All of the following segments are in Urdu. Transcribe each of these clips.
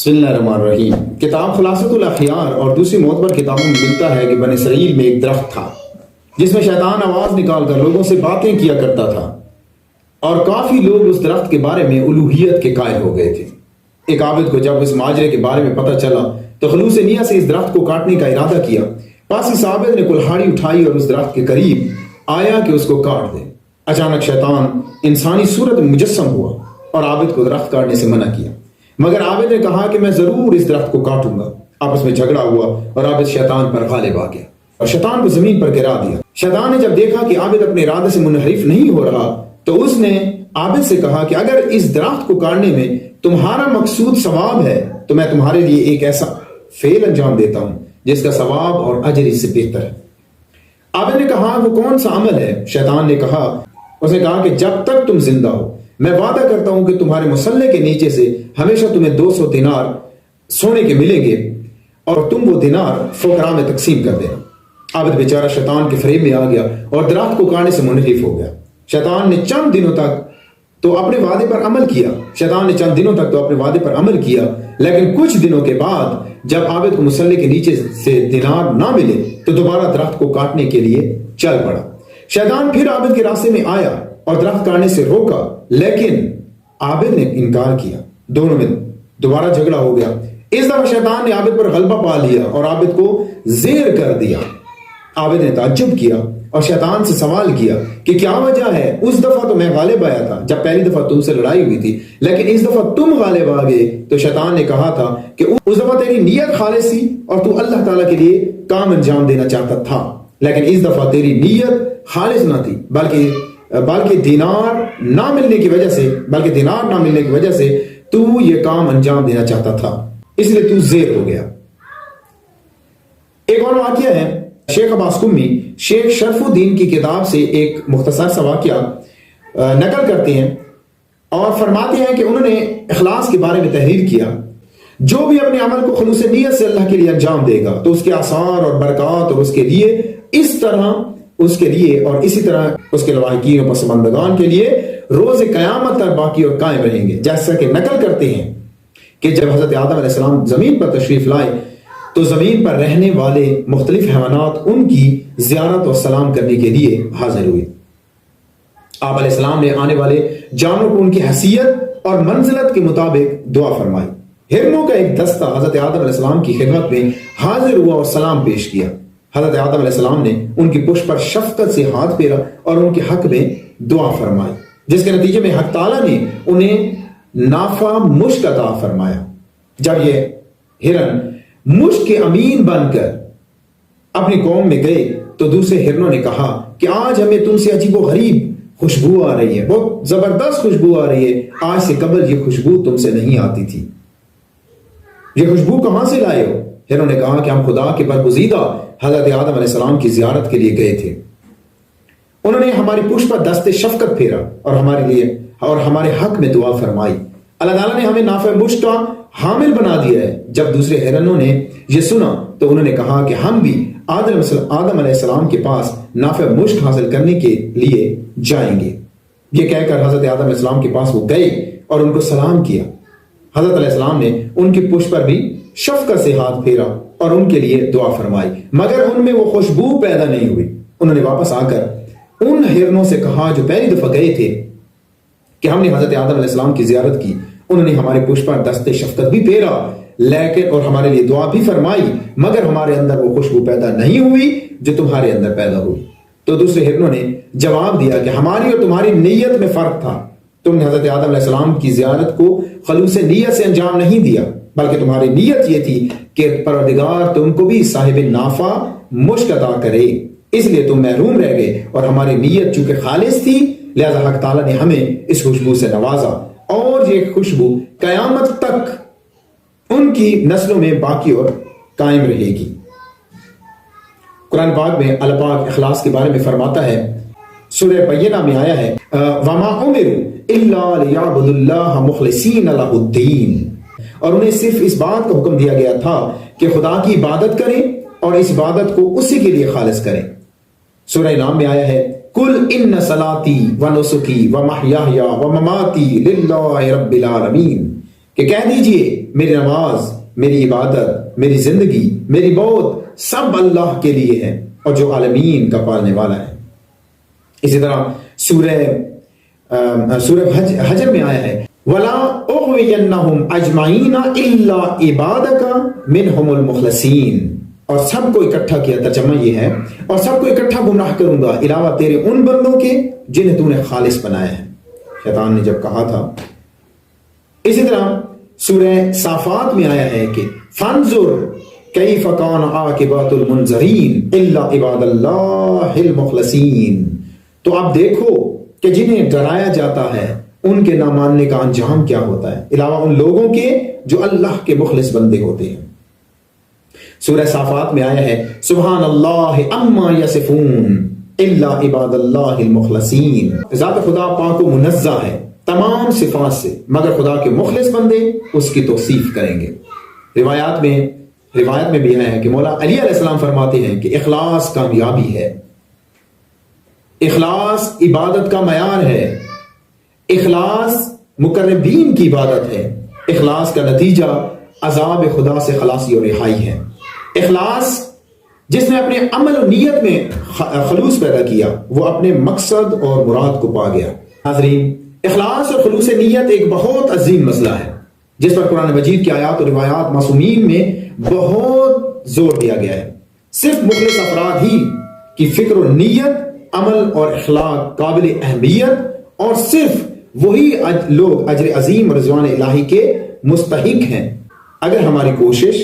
بسم اللہ الرحمن الرحیم۔ کتاب خلاصۃ الاخیار اور دوسری معتبر کتابوں میں ملتا ہے کہ بنی اسرائیل میں ایک درخت تھا جس میں شیطان آواز نکال کر لوگوں سے باتیں کیا کرتا تھا، اور کافی لوگ اس درخت کے بارے میں الوہیت کے قائل ہو گئے تھے۔ ایک عابد کو جب اس ماجرے کے بارے میں پتہ چلا تو خلوص نیت سے اس درخت کو کاٹنے کا ارادہ کیا۔ پاس اس عابد نے کلہاڑی اٹھائی اور اس درخت کے قریب آیا کہ اس کو کاٹ دے۔ اچانک شیطان انسانی صورت میں مجسم ہوا اور عابد کو درخت کاٹنے سے منع کیا، مگر عابد نے کہا کہ میں ضرور اس درخت کو کاٹوں گا۔ آپس میں جھگڑا ہوا اور عابد شیطان پر غالب آ گیا اور شیطان کو زمین پر گرا دیا۔ شیطان نے جب دیکھا کہ عابد اپنے ارادے سے منحرف نہیں ہو رہا تو اس نے عابد سے کہا کہ اگر اس درخت کو کاٹنے میں تمہارا مقصود ثواب ہے تو میں تمہارے لیے ایک ایسا فعل انجام دیتا ہوں جس کا ثواب اور اجر اس سے بہتر ہے۔ عابد نے کہا وہ کون سا عمل ہے؟ شیطان نے کہا کہ جب تک تم زندہ ہو میں وعدہ کرتا ہوں کہ تمہارے مصلے کے نیچے سے ہمیشہ تمہیں 200 دینار سونے کے ملیں گے اور تم وہ دینار فقراء میں تقسیم کر دینا۔ عابد بیچارہ شیطان کے فریب میں آ گیا اور درخت کو کاٹنے سے منحرف ہو گیا۔ شیطان نے چند دنوں تک تو اپنے وعدے پر عمل کیا، لیکن کچھ دنوں کے بعد جب عابد کو مصلے کے نیچے سے دینار نہ ملے تو دوبارہ درخت کو کاٹنے کے لیے چل پڑا۔ شیطان پھر عابد کے راستے میں آیا اور درخت کاٹنے سے روکا، لیکن عابد نے انکار کیا۔ دونوں میں دوبارہ جھگڑا ہو گیا۔ اس دفعہ شیطان نے عابد پر غلبہ پا لیا اور عابد کو زیر کر دیا۔ عابد نے تعجب کیا اور شیطان سے سوال کیا کہ کیا وجہ ہے؟ اس دفعہ تو میں غالب آیا تھا جب پہلی دفعہ تم سے لڑائی ہوئی تھی، لیکن اس دفعہ تم غالب آ گئے۔ تو شیطان نے کہا تھا کہ اس دفعہ تیری نیت خالص تھی اور تو اللہ تعالیٰ کے لیے کام انجام دینا چاہتا تھا، لیکن اس دفعہ تیری نیت خالص نہ تھی بلکہ دینار نہ ملنے کی وجہ سے تو یہ کام انجام دینا چاہتا تھا، اس لیے تو زیر ہو گیا۔ ایک اور واقعہ ہے، شیخ عباس قمی شیخ شرف الدین کی کتاب سے ایک مختصر سا واقعہ نقل کرتے ہیں اور فرماتے ہیں کہ انہوں نے اخلاص کے بارے میں تحریر کیا۔ جو بھی اپنے عمل کو خلوص نیت سے اللہ کے لیے انجام دے گا تو اس کے آثار اور برکات اور اسی طرح اس کے لواحقین اور پسماندگان کے لیے روز قیامت تک باقی اور قائم رہیں گے۔ جیسا کہ نقل کرتے ہیں کہ جب حضرت آدم علیہ السلام زمین پر تشریف لائے تو زمین پر رہنے والے مختلف حیوانات ان کی زیارت اور سلام کرنے کے لیے حاضر ہوئے۔ آپ علیہ السلام نے آنے والے جانوروں کو ان کی حیثیت اور منزلت کے مطابق دعا فرمائی۔ ہرنوں کا ایک دستہ حضرت آدم علیہ السلام کی خدمت میں حاضر ہوا اور سلام پیش کیا۔ حضرت آدم علیہ السلام نے ان کی پشت پر شفقت سے ہاتھ پھیرا اور ان کے حق میں دعا فرمائی، جس کے نتیجے میں حق تعالیٰ نے انہیں نافع مشک عطا فرمایا۔ جب یہ ہرن مشک کے امین بن کر اپنی قوم میں گئے تو دوسرے ہرنوں نے کہا کہ آج ہمیں تم سے عجیب و غریب خوشبو آ رہی ہے، بہت زبردست خوشبو آ رہی ہے، آج سے قبل یہ خوشبو تم سے نہیں آتی تھی، یہ خوشبو کہاں سے لائے ہو؟ ہرنوں نے کہا کہ ہم خدا کے برگزیدہ حضرت آدم علیہ السلام کی زیارت کے لیے گئے تھے، انہوں نے ہماری پشت پر دست شفقت پھیرا اور ہمارے حق میں دعا فرمائی۔ اللہ تعالیٰ نے ہمیں نافع مشک کا حامل بنا دیا ہے۔ جب دوسرے ہرنوں نے یہ سنا تو انہوں نے کہا کہ ہم بھی آدم علیہ السلام کے پاس نافع مشک حاصل کرنے کے لیے جائیں گے۔ یہ کہہ کر حضرت آدم علیہ السلام کے پاس وہ گئے اور ان کو سلام کیا۔ حضرت علیہ السلام نے ان کی پشت پر بھی شفقت سے ہاتھ پھیرا اور ان کے لیے دعا فرمائی، مگر ان میں وہ خوشبو پیدا نہیں ہوئی۔ انہوں نے واپس آ کر ان ہرنوں سے کہا جو پہلی دفعہ گئے تھے کہ ہم نے حضرت آدم علیہ السلام کی زیارت کی، انہوں نے ہمارے پشت پر دست شفقت بھی پھیرا اور ہمارے لیے دعا بھی فرمائی، مگر ہمارے اندر وہ خوشبو پیدا نہیں ہوئی جو تمہارے اندر پیدا ہوئی۔ تو دوسرے ہرنوں نے جواب دیا کہ ہماری اور تمہاری نیت میں فرق تھا، تم نے حضرت آدم علیہ السلام کی زیارت کو خلوص نیت سے انجام نہیں دیا، بلکہ تمہاری نیت یہ تھی کہ پروردگار تم کو بھی صاحب نافع مشک عطا کرے، اس لیے تم محروم رہ گئے، اور ہماری نیت چونکہ خالص تھی لہذا حق تعالیٰ نے ہمیں اس خوشبو سے نوازا، اور یہ خوشبو قیامت تک ان کی نسلوں میں باقی اور قائم رہے گی۔ قرآن پاک میں اللہ پاک اخلاص کے بارے میں فرماتا ہے، سورہ بینہ میں آیا ہے وَمَا أُمِرُوا إِلَّا لِيَعْبُدُوا اللَّهَ مُخْلِصِينَ لَهُ الدِّينَ، اور انہیں صرف اس بات کا حکم دیا گیا تھا کہ خدا کی عبادت کریں اور اس عبادت کو اسی کے لیے خالص کریں۔ سورہ نام میں آیا ہے قُلْ إِنَّ صَلَاتِي وَنُسُكِي وَمَحْيَايَ وَمَمَاتِي لِلَّهِ رَبِّ الْعَالَمِينَ، کہ کہہ دیجئے میری نماز، میری عبادت، میری زندگی، میری موت سب اللہ کے لیے ہے اور جو عالمین کا پالنے والا ہے۔ اسی طرح سورہ حجر میں آیا ہے وَلَا أُغْوِيَنَّهُمْ أَجْمَعِينَ إِلَّا عِبَادَكَ مِنْهُمُ الْمُخْلَصِينَ، اور سب کو اکٹھا کیا، ترجمہ یہ ہے اور سب کو اکٹھا گمراہ کروں گا علاوہ تیرے ان بندوں کے جنہیں تو نے خالص بنایا ہے، شیطان نے جب کہا تھا۔ اسی طرح سورہ صافات میں آیا ہے کہ فَانظُرْ كَيْفَ كَانَ عَاقِبَةُ الْمُنذَرِينَ إِلَّا عِبَادَ اللَّهِ الْمُخْلَصِينَ، تو آپ دیکھو کہ جنہیں ڈرایا جاتا ہے ان کے نہ ماننے کا انجام کیا ہوتا ہے، علاوہ ان لوگوں کے جو اللہ کے مخلص بندے ہوتے ہیں۔ سورہ صافات میں آیا ہے سبحان اللہ عما یصفون الا عباد اللہ المخلصین، ذات خدا پاک و منزہ ہے تمام صفات سے مگر خدا کے مخلص بندے اس کی توصیف کریں گے۔ روایت میں بھی آیا ہے کہ مولا علی علیہ السلام فرماتے ہیں کہ اخلاص کامیابی ہے، اخلاص عبادت کا معیار ہے، اخلاص مقربین کی عبادت ہے، اخلاص کا نتیجہ عذاب خدا سے خلاصی اور رہائی ہے۔ اخلاص جس نے اپنے عمل و نیت میں خلوص پیدا کیا وہ اپنے مقصد اور مراد کو پا گیا۔ ناظرین، اخلاص اور خلوص نیت ایک بہت عظیم مسئلہ ہے جس پر قرآن مجید کی آیات اور روایات معصومین میں بہت زور دیا گیا ہے۔ صرف مخلص افراد ہی کی فکر و نیت، عمل اور اخلاق قابل اہمیت اور صرف وہی لوگ اجر عظیم اور رضوان الہی کے مستحق ہیں۔ اگر ہماری کوشش،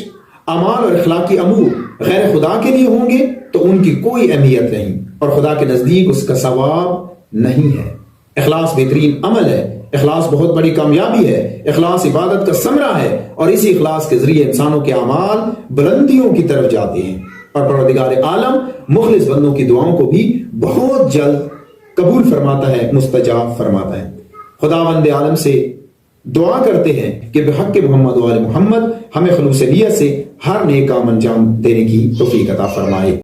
اعمال اور اخلاقی امور غیر خدا کے لیے ہوں گے تو ان کی کوئی اہمیت نہیں اور خدا کے نزدیک اس کا ثواب نہیں ہے۔ اخلاص بہترین عمل ہے، اخلاص بہت بڑی کامیابی ہے، اخلاص عبادت کا ثمرہ ہے اور اسی اخلاص کے ذریعے انسانوں کے اعمال بلندیوں کی طرف جاتے ہیں اور پروردگار عالم مخلص بندوں کی دعاؤں کو بھی بہت جلد قبول فرماتا ہے، مستجاب فرماتا ہے۔ خداوند عالم سے دعا کرتے ہیں کہ بحق محمد و آل محمد ہمیں خلوص نیت سے ہر نیک کام انجام دینے کی توفیق عطا فرمائے۔